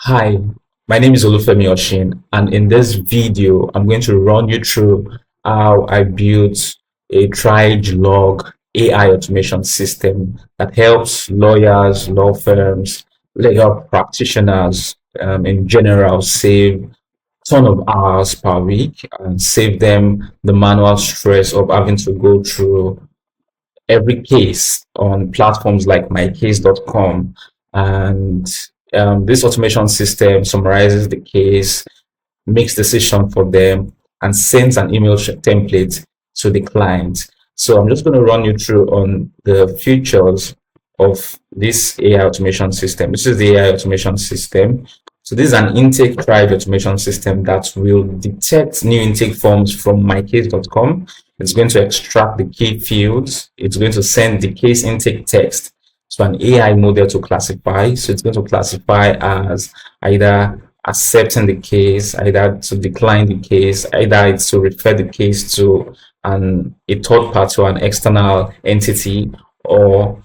Hi, my name is Olufemi Oshin, and in this video, I'm going to run you through how I built a log AI automation system that helps lawyers, law firms, legal practitioners in general save ton of hours per week and save them the manual stress of having to go through every case on platforms like mycase.com. And this automation system summarizes the case, makes decision for them, and sends an email template to the client. So I'm just going to run you through on the features of this AI automation system. This is the AI automation system. So this is an intake triage automation system that will detect new intake forms from mycase.com. It's going to extract the key fields. It's going to send the case intake text to an AI model to classify. So it's going to classify as either accepting the case, either to decline the case, either it's to refer the case to a third party or an external entity, or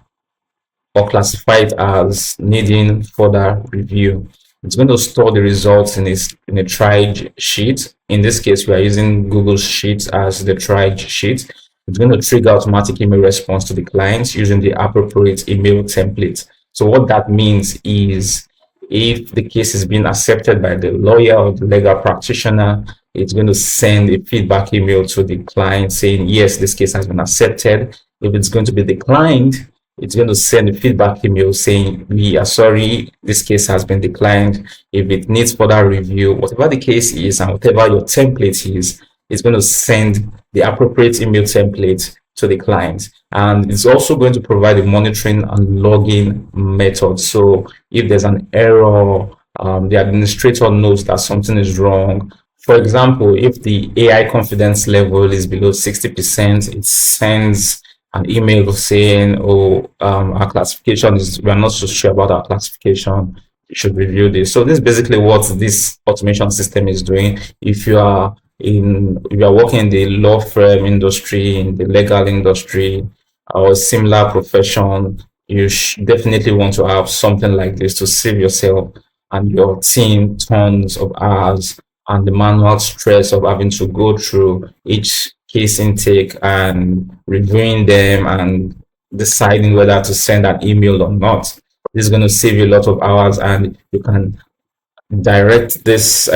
classify it as needing further review. It's going to store the results in a triage sheet. In this case, we are using Google Sheets as the triage sheet. It's going to trigger automatic email response to the clients using the appropriate email template. So what that means is if the case is being accepted by the lawyer or the legal practitioner, it's going to send a feedback email to the client saying, yes, this case has been accepted. If it's going to be declined, it's going to send a feedback email saying, we are sorry, this case has been declined. If it needs further review, whatever the case is and whatever your template is, it's going to send the appropriate email template to the client. And it's also going to provide a monitoring and logging method. So if there's an error, the administrator knows that something is wrong. For example, if the AI confidence level is below 60%, it sends an email saying, oh, our classification is, we're not so sure about our classification. You should review this. So this is basically what this automation system is doing. If you are working in the law firm industry, in the legal industry, or a similar profession, you definitely want to have something like this to save yourself and your team tons of hours and the manual stress of having to go through each case intake and reviewing them and deciding whether to send an email or not. This is going to save you a lot of hours, and you can direct this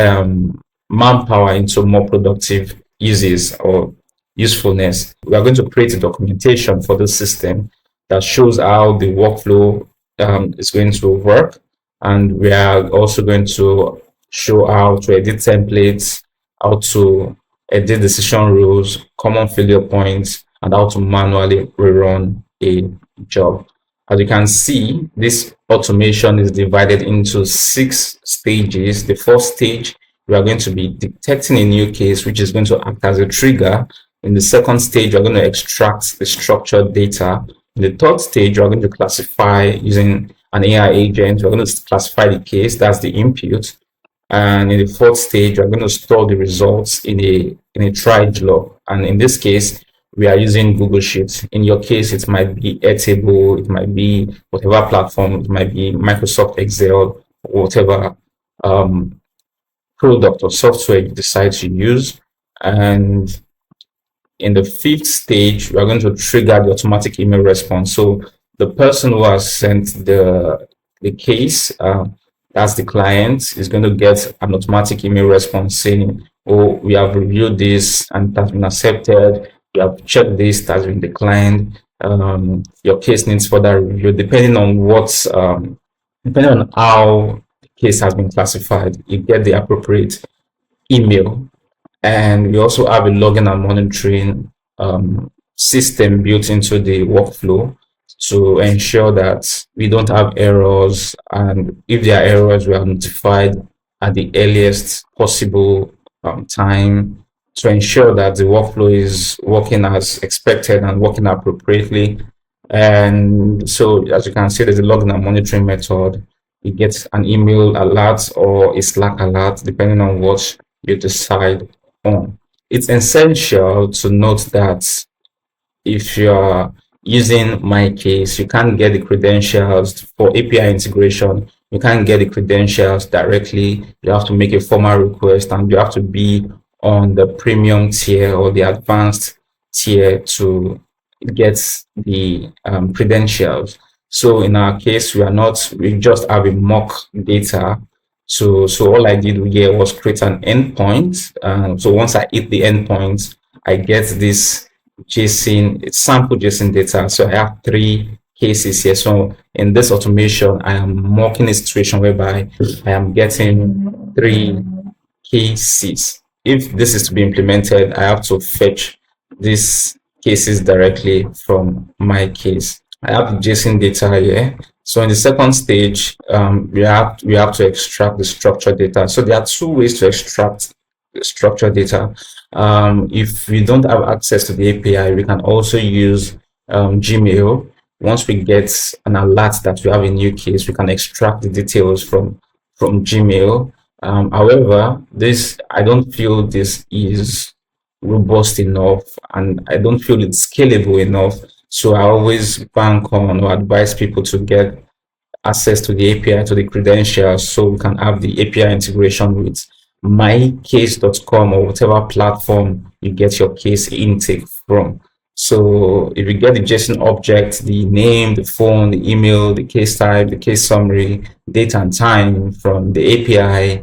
manpower into more productive uses or usefulness. We are going to create a documentation for the system that shows how the workflow is going to work. And we are also going to show how to edit templates, how to edit decision rules, common failure points, and how to manually rerun a job. As you can see, this automation is divided into 6 stages. The first stage, we are going to be detecting a new case, which is going to act as a trigger. In the second stage, we're going to extract the structured data. In the third stage, we're going to classify using an AI agent. We're going to classify the case, that's the input. And in the fourth stage, we're going to store the results in a triage log. And in this case, we are using Google Sheets. In your case, it might be Airtable, it might be whatever platform, it might be Microsoft Excel, whatever product or software you decide to use. And in the fifth stage, we are going to trigger the automatic email response. So the person who has sent the case, that's the client, is going to get an automatic email response saying, oh, we have reviewed this and it has been accepted. We have checked this, it has been declined. Your case needs further review, depending on depending on how the case has been classified. You get the appropriate email. And we also have a logging and monitoring system built into the workflow to ensure that we don't have errors. And if there are errors, we are notified at the earliest possible time to ensure that the workflow is working as expected and working appropriately. And so, as you can see, there's a logging and monitoring method. You get an email alert or a Slack alert, depending on what you decide on. It's essential to note that if you're using MyCase, you can't get the credentials for API integration You can't get the credentials directly. You have to make a formal request, and you have to be on the premium tier or the advanced tier to get the credentials. So in our case, we just have a mock data. So all I did here was create an endpoint. So once I hit the endpoint, I get this JSON, sample JSON data. So I have three cases here. So in this automation, I am mocking a situation whereby I am getting three cases. If this is to be implemented, I have to fetch these cases directly from MyCase. I have the JSON data here. So in the second stage, we have to extract the structured data. So there are two ways to extract the structured data. If we don't have access to the API, we can also use Gmail. Once we get an alert that we have a new case, we can extract the details from Gmail. However, this I don't feel this is robust enough, and I don't feel it's scalable enough. So I always bank on or advise people to get access to the API, to the credentials, so we can have the API integration with mycase.com or whatever platform you get your case intake from. So if you get the JSON object, the name, the phone, the email, the case type, the case summary, date and time from the API,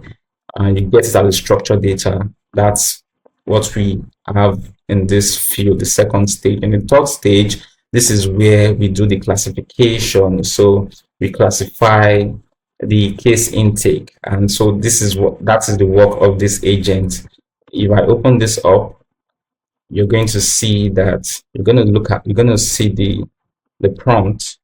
and you get it as a structured data, that's what we have in this field, the second stage. In the third stage, this is where we do the classification. So we classify the case intake. And so that is the work of this agent. If I open this up, you're going to see that you're going to see the prompt.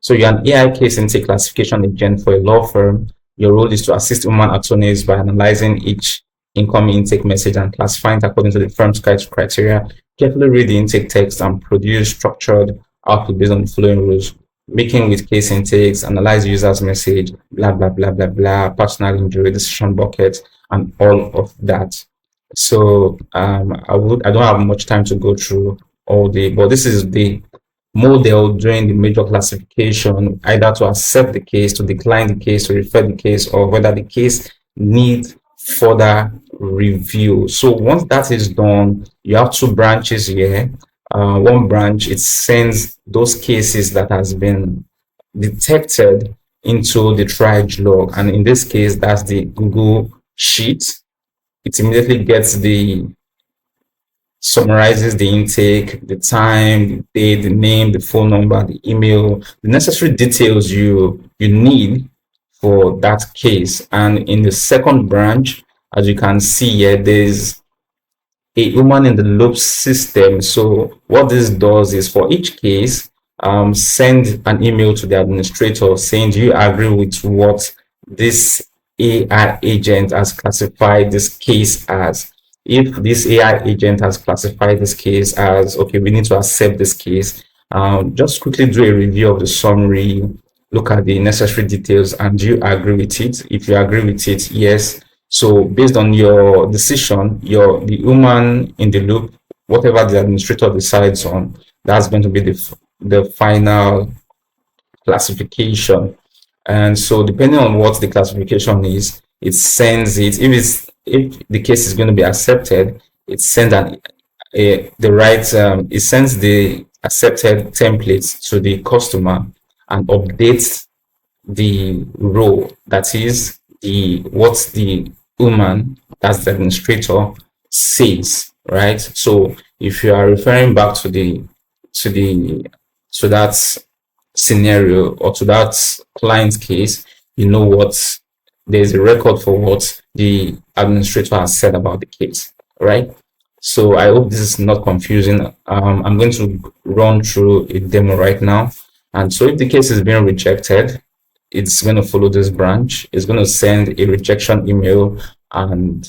So you're an AI case intake classification agent for a law firm. Your role is to assist human attorneys by analyzing each incoming intake message and classifying it according to the firm's criteria. Carefully read the intake text and produce structured output based on the following rules: making with case intakes, analyze the user's message, blah, blah, blah, blah, blah, personal injury, decision bucket, and all of that. So I don't have much time to go through all the, but this is the model during the major classification, either to accept the case, to decline the case, to refer the case, or whether the case needs further review. So once that is done, you have two branches here. One branch, it sends those cases that has been detected into the triage log, and in this case, that's the Google Sheet. It immediately gets summarizes the intake, the time, the date, the name, the phone number, the email, the necessary details you need for that case. And in the second branch, as you can see here, there's a human in the loop system. So what this does is, for each case, send an email to the administrator saying, do you agree with what this AI agent has classified this case as? If this AI agent has classified this case as, okay, we need to accept this case, just quickly do a review of the summary, look at the necessary details, and do you agree with it? If you agree with it, yes. So based on your decision, the human in the loop, whatever the administrator decides on, that's going to be the final classification. And so depending on what the classification is, it sends it. If the case is going to be accepted, it sends it sends the accepted templates to the customer and updates the role, that is what the human, that's the administrator, says, right? So if you are referring back to that scenario or to that client case, you know what, there's a record for what the administrator has said about the case, right? So I hope this is not confusing. I'm going to run through a demo right now. And so if the case is being rejected, it's going to follow this branch. It's going to send a rejection email and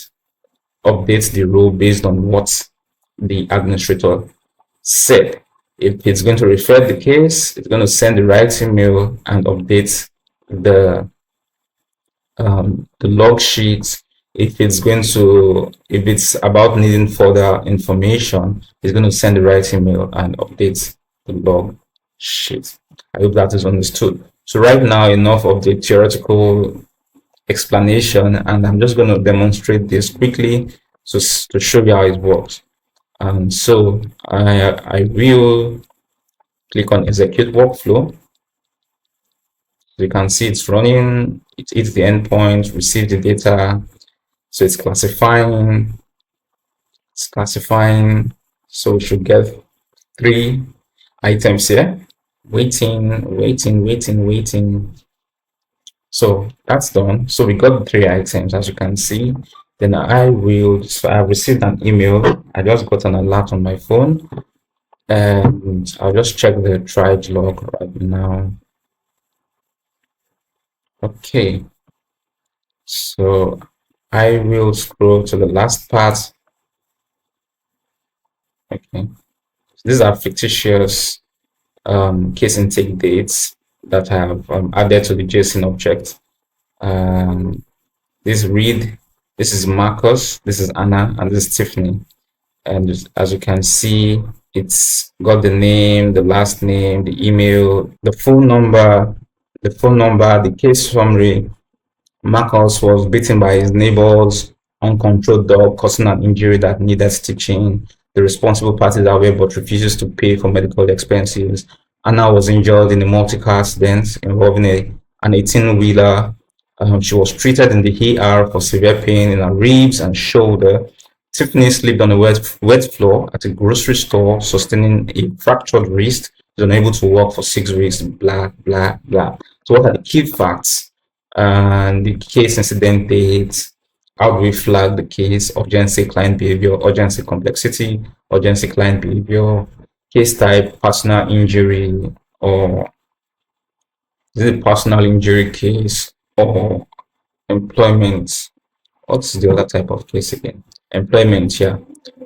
update the rule based on what the administrator said. If it's going to refer the case, it's going to send the right email and update the log sheet. If it's about needing further information, it's going to send the right email and update the log. Shit. I hope that is understood. So right now, enough of the theoretical explanation, and I'm just going to demonstrate this quickly to show you how it works. And so I will click on execute workflow. So you can see it's running, it hits the endpoint, receive the data. So it's classifying. So we should get 3 items here. Waiting. So that's done. So we got 3 items, as you can see. Then so I received an email. I just got an alert on my phone, and I'll just check the triage log right now. Okay, so I will scroll to the last part. Okay, so these are fictitious case intake dates that I have added to the JSON object. Um, this read, this is Marcus, this is Anna, and this is Tiffany. And as you can see, it's got the name, the last name, the email, the phone number, the case summary. Marcus was beaten by his neighbor's uncontrolled dog, causing an injury that needed stitching. The responsible parties are aware but refuses to pay for medical expenses. Anna was injured in a multi-car accident involving an 18-wheeler. She was treated in the ER for severe pain in her ribs and shoulder. Tiffany slept on a wet floor at a grocery store, sustaining a fractured wrist. She was unable to work for 6 weeks, blah, blah, blah. So what are the key facts? And the case incident date, how do we flag the case, urgency, client behavior, urgency, complexity, urgency, client behavior, case type, personal injury, or is it a personal injury case, or employment? What's the other type of case again? Employment, yeah.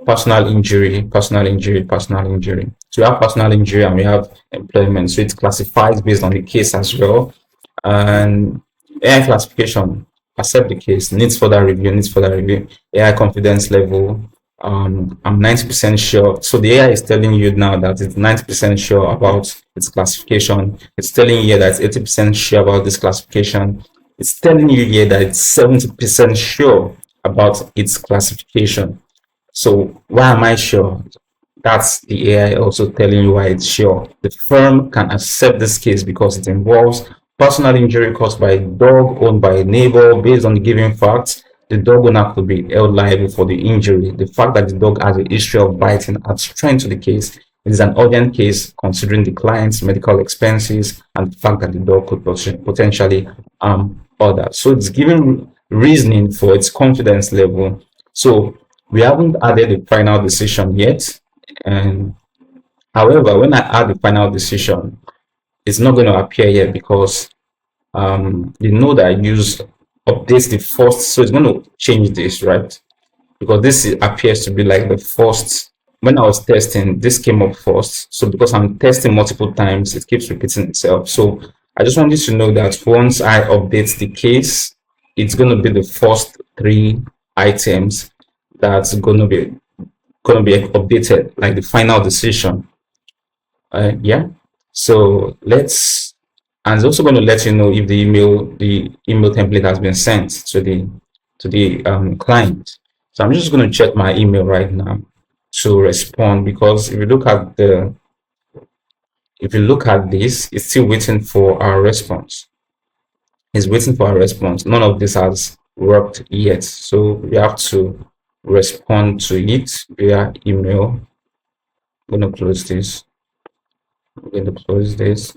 Personal injury, personal injury, personal injury. So we have personal injury and we have employment. So it classifies based on the case as well. And AI classification, accept the case, needs further review. AI confidence level, I'm 90% sure. So the AI is telling you now that it's 90% sure about its classification. It's telling you that it's 80% sure about this classification. It's telling you here that it's 70% sure about its classification. So why am I sure? That's the AI also telling you why it's sure. The firm can accept this case because it involves personal injury caused by a dog owned by a neighbor. Based on the given facts, the dog owner could be held liable for the injury. The fact that the dog has a history of biting adds strength to the case. It is an urgent case considering the client's medical expenses and the fact that the dog could potentially others. So it's giving reasoning for its confidence level. So we haven't added the final decision yet. And however, when I add the final decision, it's not going to appear yet because the node I use updates the first, so it's going to change this, right? Because this appears to be like the first. When I was testing, this came up first. So because I'm testing multiple times, it keeps repeating itself. So I just wanted to know that once I update the case, it's going to be the first 3 items that's going to be updated, like the final decision. Yeah. So and it's also going to let you know if the email template has been sent to the client. So I'm just going to check my email right now to respond, because if you look at this, it's still waiting for our response. It's waiting for our response. None of this has worked yet, so we have to respond to it via email. I'm going to close this. I'm going to close this.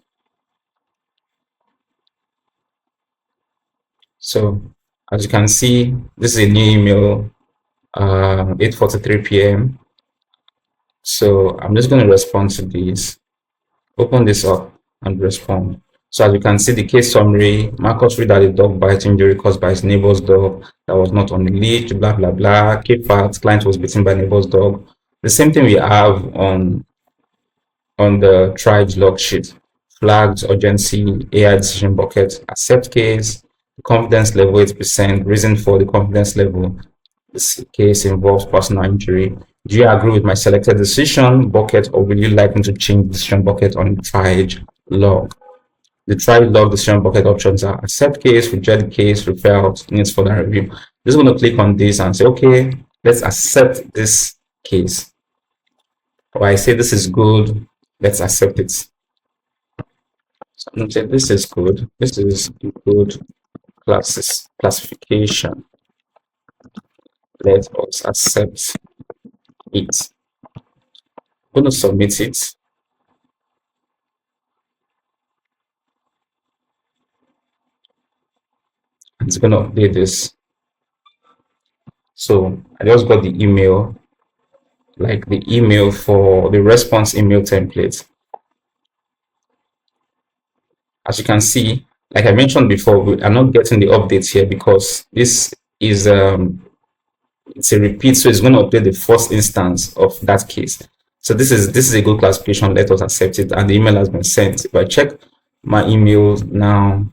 So as you can see, this is a new email, 8:43 p.m. So I'm just going to respond to this. Open this up and respond. So as you can see, the case summary: Marcus read that a dog bite injury caused by his neighbor's dog that was not on the leash, blah blah blah. Key facts: client was bitten by neighbor's dog. The same thing we have on the triage log sheet: flags, urgency, AI decision bucket, accept case, confidence level 8%, reason for the confidence level. This case involves personal injury. Do you agree with my selected decision bucket, or will you like me to change decision bucket on triage log? The triage log decision bucket options are accept case, reject case, refer out, needs further review. I'm just going to click on this and say, okay, let's accept this case. Or I say this is good, let's accept it. So I'm going to say this is good, this is good classification. Let us accept it. I'm going to submit it. It's going to update this. So I just got the email, like the email for the response email template. As you can see, like I mentioned before, we are not getting the updates here because this is it's a repeat, so it's going to update the first instance of that case. So this is a good classification. Let us accept it, and the email has been sent. If I check my email now,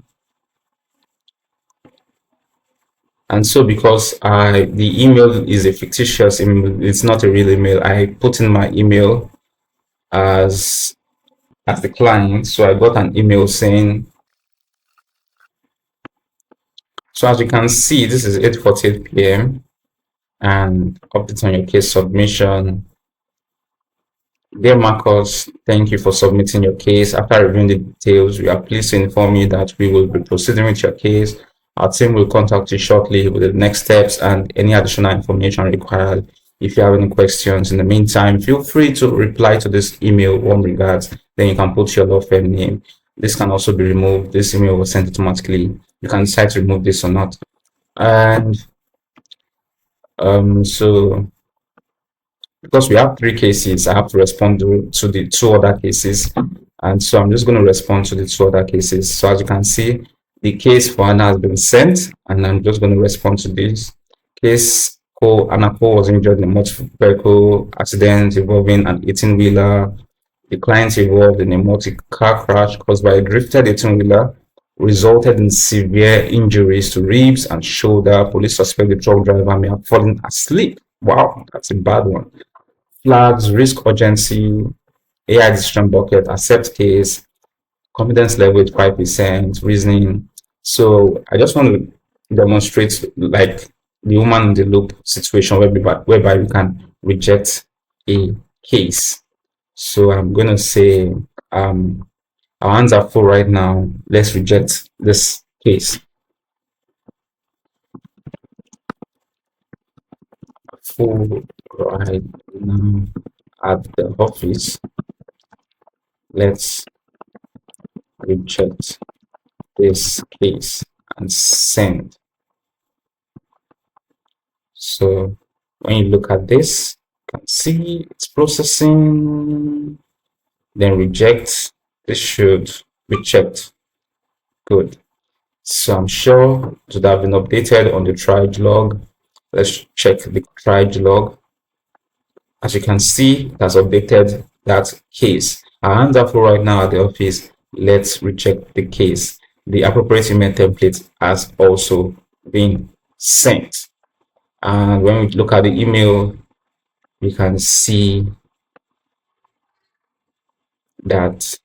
and so because the email is a fictitious email, it's not a real email. I put in my email as the client, so I got an email saying. So as you can see, this is 8:48 p.m. and update on your case submission. Dear Marcus, thank you for submitting your case. After reviewing the details, we are pleased to inform you that we will be proceeding with your case. Our team will contact you shortly with the next steps and any additional information required. If you have any questions in the meantime, feel free to reply to this email. Warm regards. Then you can put your law firm name. This can also be removed. This email was sent automatically. You can decide to remove this or not. And so because we have 3 cases, I have to respond to the 2 other cases. And so I'm just going to respond to the 2 other cases. So as you can see, the case for Anna has been sent, and I'm just going to respond to this case. Anna was injured in a motor vehicle accident involving an 18-wheeler. The client involved in a multi-car crash caused by a drifted 18-wheeler resulted in severe injuries to ribs and shoulder. Police suspect the truck driver may have fallen asleep. Wow, that's a bad one. Flags, risk urgency, AI decision bucket, accept case, confidence level is 5%, reasoning. So I just want to demonstrate like the human in the loop situation whereby we can reject a case. So I'm going to say our hands are full right now. Let's reject this case. Full right now at the office. Let's reject this case and send. So when you look at this, you can see it's processing, then reject. This should be checked. Good. So I'm sure it would have been updated on the triage log. Let's check the triage log. As you can see, it has updated that case. Our hands are full right now at the office. Let's reject the case. The appropriate email template has also been sent. And when we look at the email, we can see that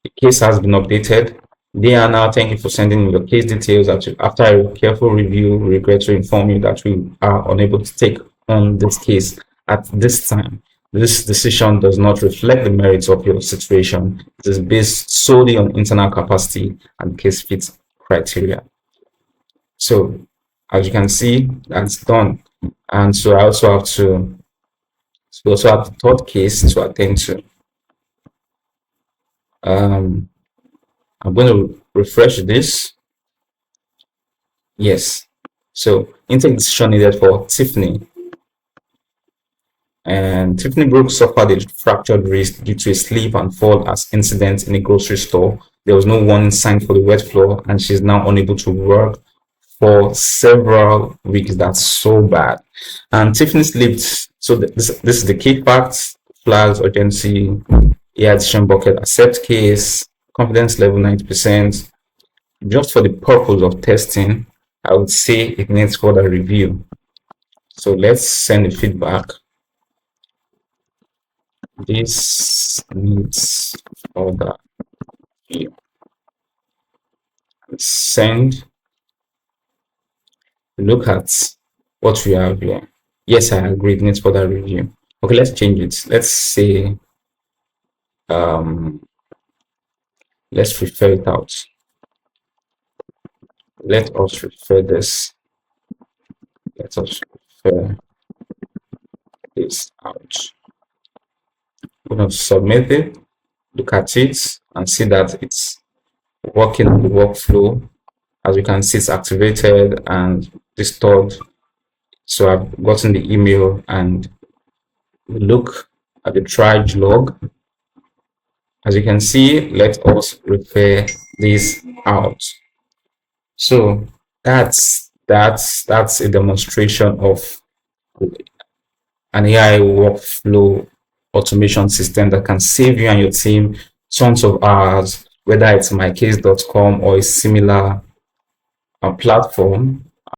the case has been updated. Diana, thank you for sending your case details. After a careful review, we regret to inform you that we are unable to take on this case at this time. This decision does not reflect the merits of your situation. It is based solely on internal capacity and case fit criteria. So as you can see, that's done. And so I also have to we also have the third case to attend to. I'm going to refresh this. Yes. So intake decision needed for Tiffany. And Tiffany Brooks suffered a fractured wrist due to a slip and fall as incident in a grocery store. There was no warning sign for the wet floor, and she's now unable to work for several weeks. That's so bad. And Tiffany slipped. So this is the key facts: flags, urgency, AI decision bucket, accept case, confidence level 90%. Just for the purpose of testing, I would say it needs further review. So let's send the feedback. This needs further review. Send. Look at what we have here. Yes, I agree. It needs further review. Okay, let's change it. Let's say um, let's refer it out. Let us refer this. Let us refer this out. We're going to submit it, look at it, and see that it's working on the workflow. As you can see, it's activated and restored. So I've gotten the email, and look at the triage log. As you can see, let us refer this out. So that's a demonstration of an AI workflow automation system that can save you and your team tons of hours, whether it's mycase.com or a similar platform.